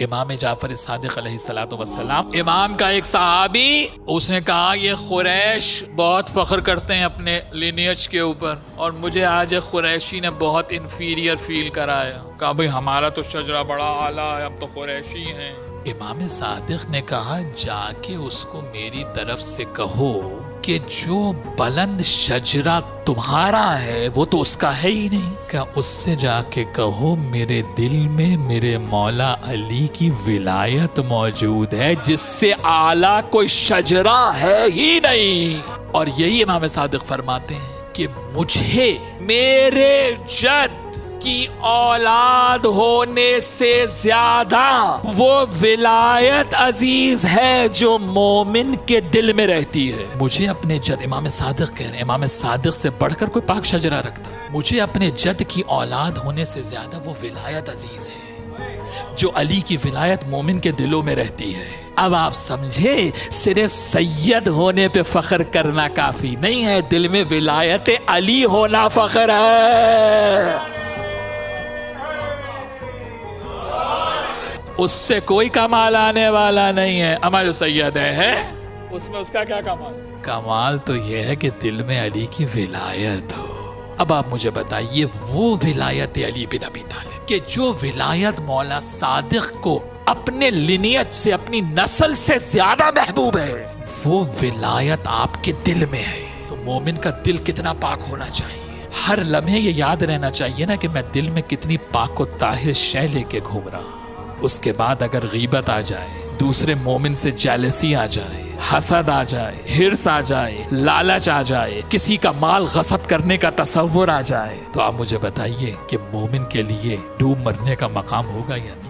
امام جعفر صادق علیہ الصلوۃ والسلام، امام کا ایک صحابی، اس نے کہا یہ قریش بہت فخر کرتے ہیں اپنے لینیج کے اوپر، اور مجھے آج ایک قریشی نے بہت انفیریئر فیل کرایا، کہا بھئی ہمارا تو شجرہ بڑا اعلیٰ ہے، ہم تو قریشی ہیں۔ امام صادق نے کہا جا کے اس کو میری طرف سے کہو کہ جو بلند شجرہ تمہارا ہے وہ تو اس کا ہے ہی نہیں، کیا اس سے جا کے کہو میرے دل میں میرے مولا علی کی ولایت موجود ہے جس سے اعلیٰ کوئی شجرہ ہے ہی نہیں۔ اور یہی امام صادق فرماتے ہیں کہ مجھے میرے جد کی اولاد ہونے سے زیادہ وہ ولایت عزیز ہے جو مومن کے دل میں رہتی ہے۔ مجھے اپنے جد، امام صادق کہہ رہے ہیں، امام صادق سے بڑھ کر کوئی پاک شجرہ رکھتا، مجھے اپنے جد کی اولاد ہونے سے زیادہ وہ ولایت عزیز ہے جو علی کی ولایت مومن کے دلوں میں رہتی ہے۔ اب آپ سمجھے، صرف سید ہونے پہ فخر کرنا کافی نہیں ہے، دل میں ولایت علی ہونا فخر ہے۔ اس سے کوئی کمال آنے والا نہیں ہے۔ ہمارا جو سید ہے اس میں اس کا کیا کمال؟ کمال تو یہ ہے کہ دل میں علی کی ولایت ہو۔ اب آپ مجھے بتائیے وہ ولایت علی بن ابی طالب کہ جو ولایت مولا صادق کو اپنے لینیج سے، اپنی نسل سے زیادہ محبوب ہے، وہ ولایت آپ کے دل میں ہے، تو مومن کا دل کتنا پاک ہونا چاہیے۔ ہر لمحے یہ یاد رہنا چاہیے نا کہ میں دل میں کتنی پاک و طاہر شے لے کے گھوم رہا ہوں۔ اس کے بعد اگر غیبت آ جائے، دوسرے مومن سے جیلسی آ جائے، حسد آ جائے، ہرس آ جائے، لالچ آ جائے، کسی کا مال غصب کرنے کا تصور آ جائے، تو آپ مجھے بتائیے کہ مومن کے لیے ڈوب مرنے کا مقام ہوگا یا نہیں؟